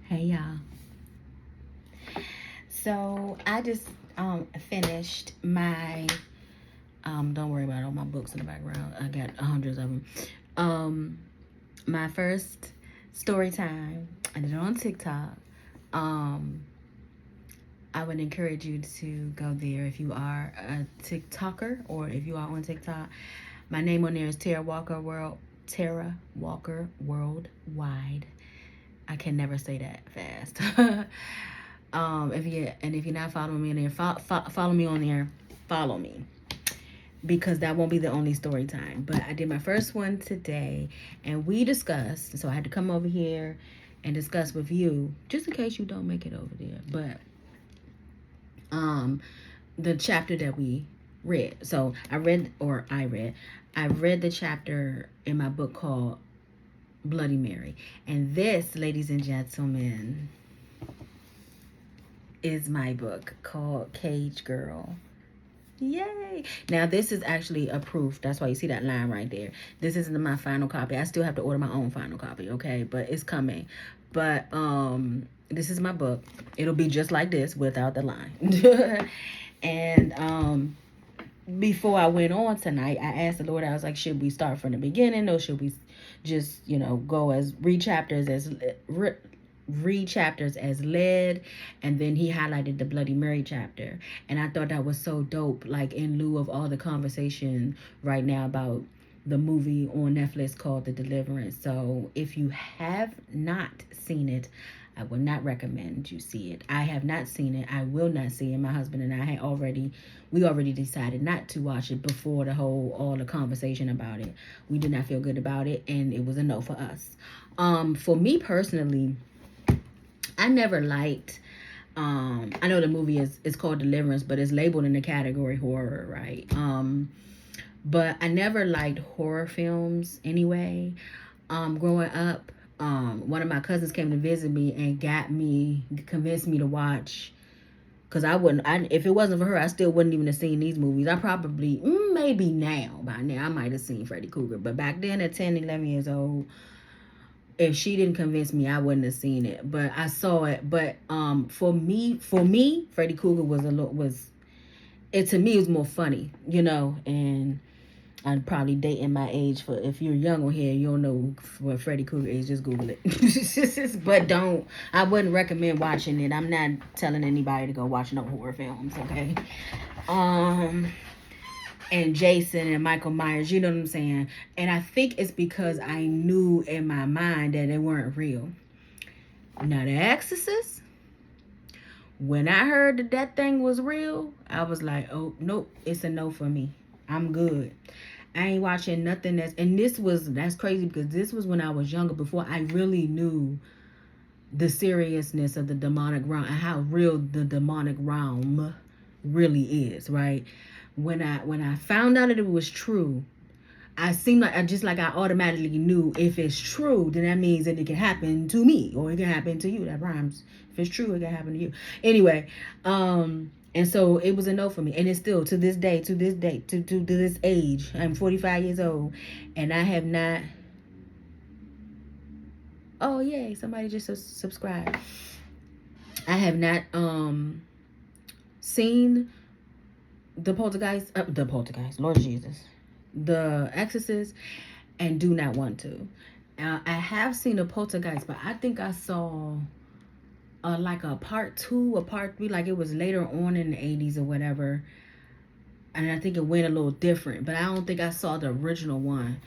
Hey y'all. So I just finished my don't worry about all my books in the background. I got hundreds of them. My first story time. I did it on TikTok. Um I would encourage you to go there if you are a TikToker or if you are on TikTok. My name on there is Tara Walker Worldwide. I can never say that fast. If you're not following me on there, follow me on there. Follow me because that won't be the only story time. But I did my first one today, and we discussed. So I had to come over here and discuss with you, just in case you don't make it over there. But the chapter that we read. So I read the chapter in my book called Bloody Mary, and this, ladies and gentlemen, is my book called Cage Girl. Yay! Now this is actually a proof. That's why you see that line right there. This isn't my final copy. I still have to order my own final copy, okay? But it's coming. But this is my book. It'll be just like this without the line. And before I went on tonight, I asked the Lord, I was like, should we start from the beginning or should we just, go as read chapters as led? And then he highlighted the Bloody Mary chapter, and I thought that was so dope, like in lieu of all the conversation right now about the movie on Netflix called The Deliverance. So if you have not seen it, I would not recommend you see it. I have not seen it. I will not see it. My husband and I we already decided not to watch it before all the conversation about it. We did not feel good about it, and it was a no for us. For me personally, I never liked. I know the movie is called Deliverance, but it's labeled in the category horror, right? But I never liked horror films anyway. Growing up, one of my cousins came to visit me and convinced me to watch. Cause if it wasn't for her, I still wouldn't even have seen these movies. I probably, maybe by now, I might have seen Freddy Krueger. But back then at 10, 11 years old, if she didn't convince me, I wouldn't have seen it. But I saw it. But for me, Freddy Krueger to me it was more funny, and I'm probably dating my age. For if you're young on here, you don't know what Freddy Krueger is, just Google it. But I wouldn't recommend watching it. I'm not telling anybody to go watch no horror films, okay? And Jason and Michael Myers, you know what I'm saying? And I think it's because I knew in my mind that they weren't real. Now, The Exorcist, when I heard that thing was real, I was like, oh, nope, it's a no for me. I'm good. I ain't watching nothing that's crazy because this was when I was younger, before I really knew the seriousness of the demonic realm and how real the demonic realm really is, right? When I found out that it was true, I automatically knew if it's true, then that means that it can happen to me or it can happen to you. That rhymes. If it's true, it can happen to you. Anyway, and so it was a no for me, and it's still to this age. I'm 45 years old, and I have not. Oh yay! Somebody just subscribed. I have not seen the Poltergeist, Lord Jesus, The Exorcist, and do not want to. I have seen a Poltergeist, but I think I saw like a part 2 or part 3, like it was later on in the 80s or whatever, and I think it went a little different, but I don't think I saw the original one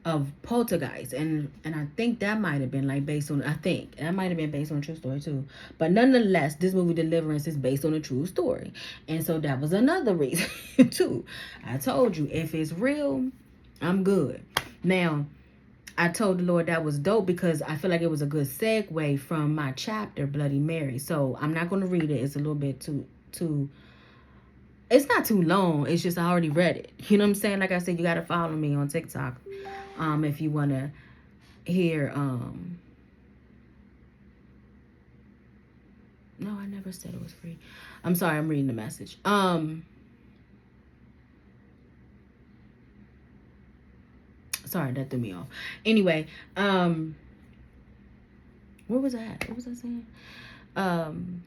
of Poltergeist, and I think that might have been based on a true story too. But nonetheless, this movie Deliverance is based on a true story, and so that was another reason too. I told you, if it's real, I'm good. Now, I told the Lord that was dope because I feel like it was a good segue from my chapter Bloody Mary. So I'm not going to read it. It's a little bit too. It's not too long. It's just I already read it. You know what I'm saying? Like I said, you got to follow me on TikTok. If you want to hear, no, I never said it was free. I'm sorry, I'm reading the message. Sorry, that threw me off. Anyway, Where was I at? What was I saying? Um,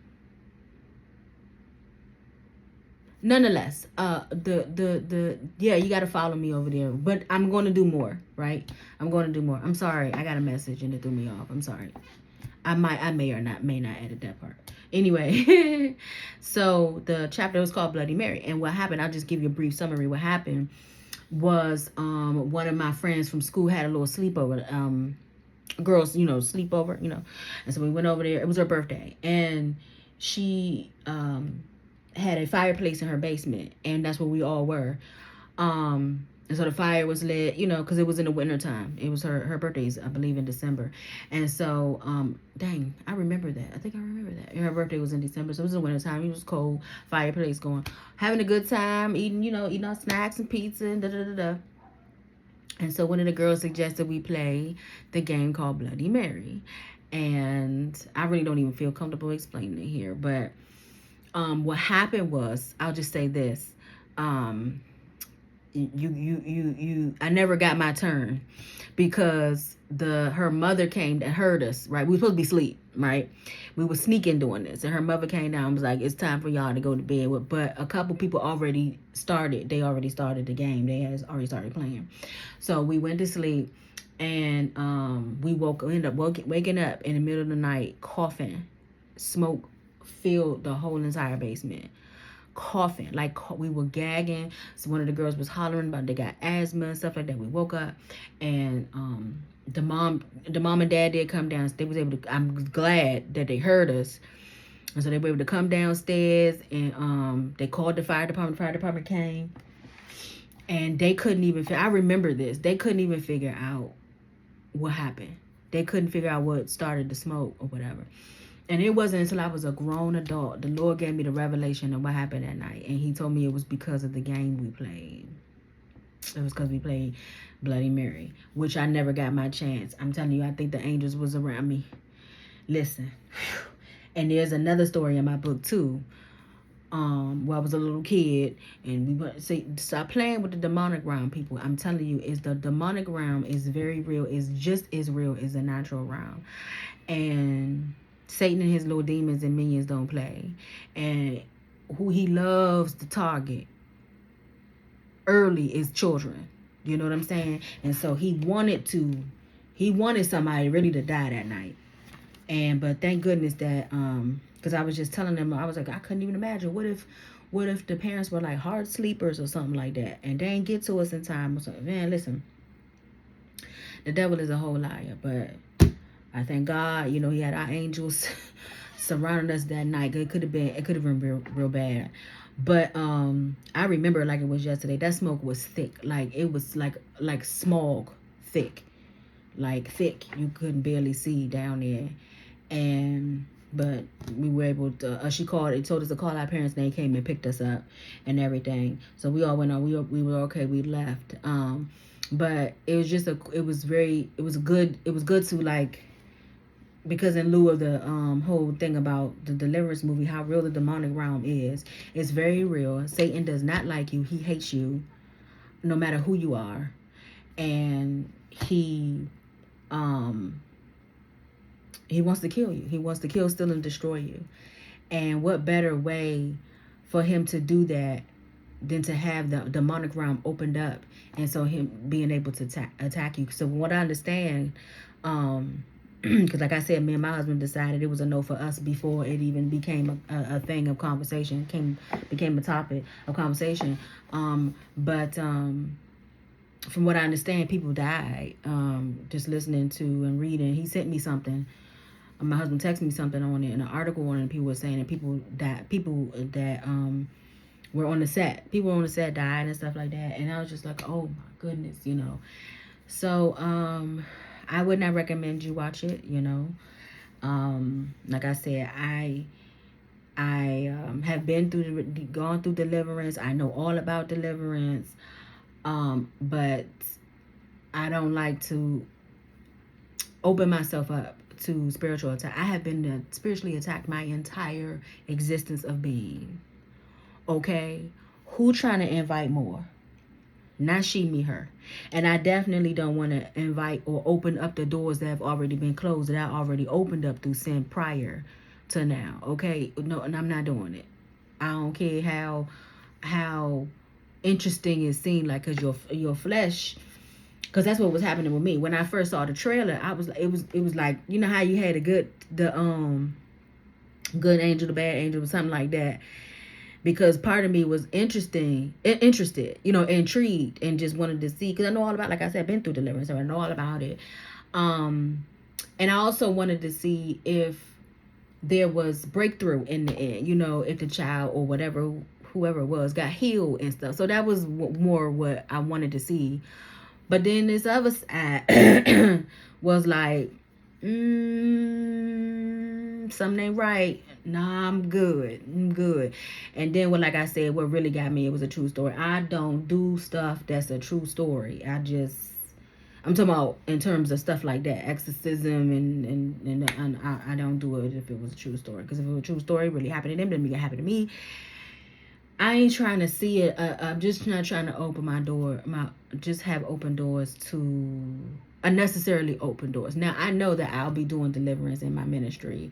Nonetheless, yeah, you got to follow me over there, but I'm going to do more, right? I'm going to do more. I'm sorry, I got a message and it threw me off. I'm sorry. I may or may not edit that part. Anyway, so the chapter was called Bloody Mary, and what happened, I'll just give you a brief summary. What happened was one of my friends from school had a little sleepover, girls, sleepover, and so we went over there. It was her birthday, and she had a fireplace in her basement, and that's where we all were. And so the fire was lit, because it was in the winter time. It was her birthday's, I believe, in December. And so, dang, I remember that. I think I remember that. And her birthday was in December, so it was in the winter time. It was cold, fireplace going, having a good time, eating our snacks and pizza and da-da-da-da. And so one of the girls suggested we play the game called Bloody Mary. And I really don't even feel comfortable explaining it here. But what happened was, I'll just say this. I never got my turn because her mother came and heard us, right? We were supposed to be asleep, right? We were sneaking doing this, and her mother came down and was like, it's time for y'all to go to bed. But a couple people already started the game. They had already started playing. So we went to sleep, and we ended up waking up in the middle of the night, coughing. Smoke filled the whole entire basement. Coughing, like we were gagging. So one of the girls was hollering about they got asthma and stuff like that. We woke up, and the mom and dad did come down. They was able to. I'm glad that they heard us, and so they were able to come downstairs, and they called the fire department. The fire department came, and they couldn't even. I remember this. They couldn't even figure out what happened. They couldn't figure out what started the smoke or whatever. And it wasn't until I was a grown adult, the Lord gave me the revelation of what happened that night. And he told me it was because of the game we played. It was because we played Bloody Mary, which I never got my chance. I'm telling you, I think the angels was around me. Listen. And there's another story in my book, too, where I was a little kid. And we went, stop playing with the demonic realm, people. I'm telling you, the demonic realm is very real. It's just as real as the natural realm. And Satan and his little demons and minions don't play. And who he loves to target early is children. You know what I'm saying? And so he wanted somebody really to die that night. But thank goodness that, because I was just telling them, I was like, I couldn't even imagine. What if the parents were like hard sleepers or something like that, and they didn't get to us in time or something? Man, listen, the devil is a whole liar, but I thank God, he had our angels surrounding us that night. It could have been real bad. But I remember it like it was yesterday. That smoke was thick. Like it was like smog thick. Like thick. You couldn't barely see down there. But we were able to, it told us to call our parents, and they came and picked us up and everything. So we all went on. We were okay. We left. But it was just it was good to like, because in lieu of the whole thing about the Deliverance movie, how real the demonic realm is, it's very real. Satan does not like you. He hates you, no matter who you are, and he wants to kill you. He wants to kill, steal, and destroy you. And what better way for him to do that than to have the demonic realm opened up, and so him being able to attack you. So what I understand, because like I said, me and my husband decided it was a no for us before it even became a thing of conversation, became a topic of conversation. But from what I understand, people died just listening to and reading. He sent me something. My husband texted me something on it, in an article on it, and people were saying that people that were on the set. People on the set died and stuff like that. And I was just like, oh my goodness, So I would not recommend you watch it, Like I said, I have gone through Deliverance. I know all about Deliverance. But I don't like to open myself up to spiritual attack. I have been spiritually attacked my entire existence of being. Okay? Who trying to invite more? Not she, me, her. And I definitely don't want to invite or open up the doors that have already been closed, that I already opened up through sin prior to now. Okay? No, and I'm not doing it. I don't care how interesting it seemed like, because your flesh, because that's what was happening with me when I first saw the trailer. It was like, you know how you had the good angel, the bad angel, or something like that, because part of me was interested, intrigued, and just wanted to see, because I know all about, like I said, been through deliverance, so I know all about it. And I also wanted to see if there was breakthrough in the end, if the child or whoever it was, got healed and stuff. So that was more what I wanted to see. But then this other side was like, something ain't right. Nah, I'm good. And then like I said, what really got me, it was a true story. I don't do stuff that's a true story. I'm talking about in terms of stuff like that, exorcism, and I don't do it if it was a true story. Because if it was a true story, really happened to them, then it happened to me. I ain't trying to see it. I'm just not trying to open my door. Just have open doors to unnecessarily open doors. Now I know that I'll be doing deliverance in my ministry,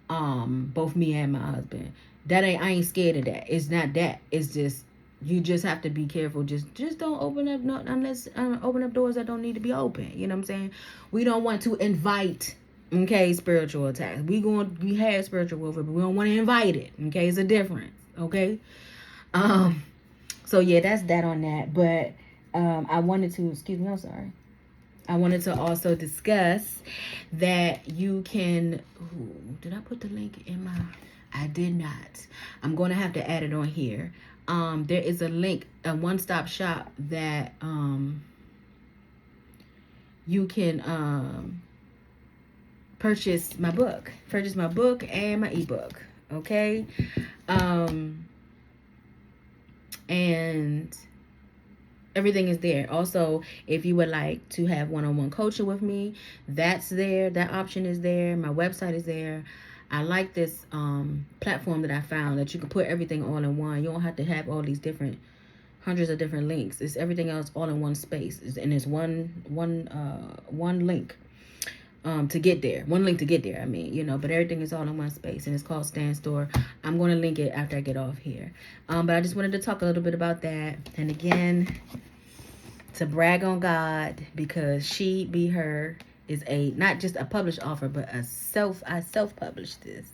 both me and my husband. I ain't scared of that. It's not that. It's just, you just have to be careful. Just don't open up unless open up doors that don't need to be open. You know what I'm saying? We don't want to invite, okay, spiritual attacks. We have spiritual warfare, but we don't want to invite it. Okay, it's a difference. Okay. So yeah, that's that on that. But I wanted to, excuse me, I'm sorry. I wanted to also discuss that you can, did I put the link in my, I did not. I'm going to have to add it on here. There is a link, a one-stop shop that you can purchase my book and my ebook. Okay. And everything is there. Also, if you would like to have one-on-one coaching with me, that's there. That option is there. My website is there. I like this platform that I found, that you can put everything all in one. You don't have to have all these different hundreds of different links. It's everything else all in one space, and it's one link to get there. One link to get there, but everything is all in one space, and it's called Stand Store. I'm going to link it after I get off here. But I just wanted to talk a little bit about that. And again, to brag on God, because she, be her, is not just a published author, but I self-published this.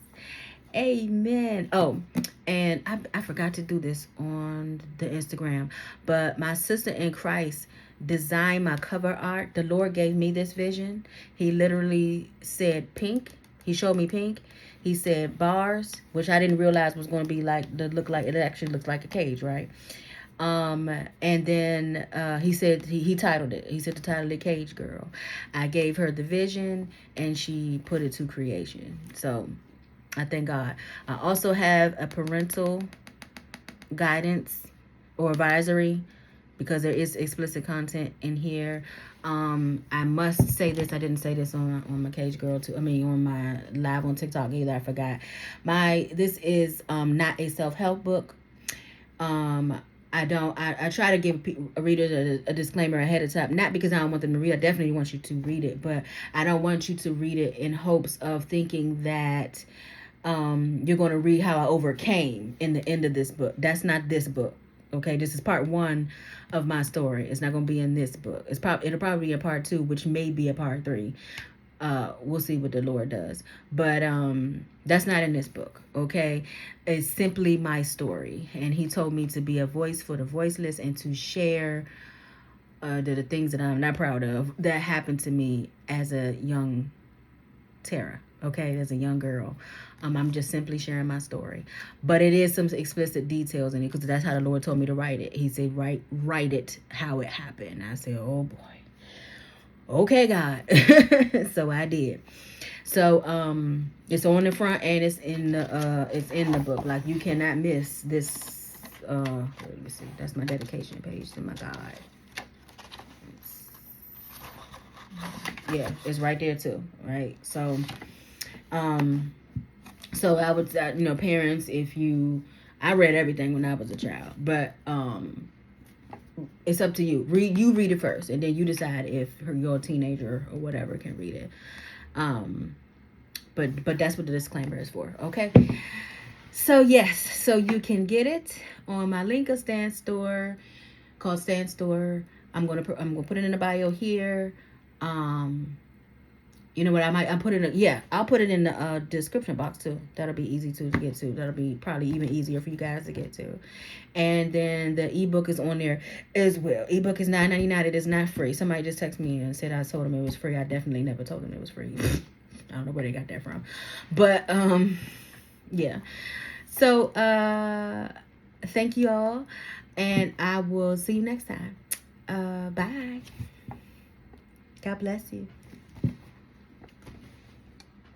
Amen. Oh, and I forgot to do this on the Instagram, but my sister in Christ designed my cover art. The Lord gave me this vision. He literally said pink. He showed me pink. He said bars, which I didn't realize was going to be it actually looks like a cage, right? And then he said, he titled it. He said the title of Cage Girl. I gave her the vision, and she put it to creation. So I thank God. I also have a parental guidance or advisory, because there is explicit content in here. I must say this. I didn't say this on my Cage Girl on my live on TikTok either. I forgot. This is not a self-help book. I try to give readers a disclaimer ahead of time, not because I don't want them to read. I definitely want you to read it, but I don't want you to read it in hopes of thinking that you're going to read how I overcame in the end of this book. That's not this book. Okay, this is part 1 of my story. It's not going to be in this book. It'll probably be a part 2, which may be a part 3. We'll see what the Lord does. But that's not in this book. Okay, it's simply my story, and He told me to be a voice for the voiceless, and to share the things that I'm not proud of that happened to me as a young Tara. Okay, as a young girl. I'm just simply sharing my story, but it is some explicit details in it, because that's how the Lord told me to write it. He said, write it how it happened. I said, oh boy, okay, God. So I did. So it's on the front, and it's in the book. Like, you cannot miss this. Let me see. That's my dedication page to my God. Yeah, it's right there too. Right. So so I would, parents, I read everything when I was a child, but it's up to you. Read it first, and then you decide if you're a teenager or whatever can read it. But that's what the disclaimer is for. Okay. So yes, so you can get it on my link of Stan Store called Stan Store. I'm gonna put it in the bio here. You know what? I'll put it in the description box too. That'll be easy to get to. That'll be probably even easier for you guys to get to. And then the ebook is on there as well. Ebook is $9.99. It is not free. Somebody just texted me and said I told them it was free. I definitely never told them it was free. I don't know where they got that from, but yeah. So thank you all, and I will see you next time. Bye. God bless you.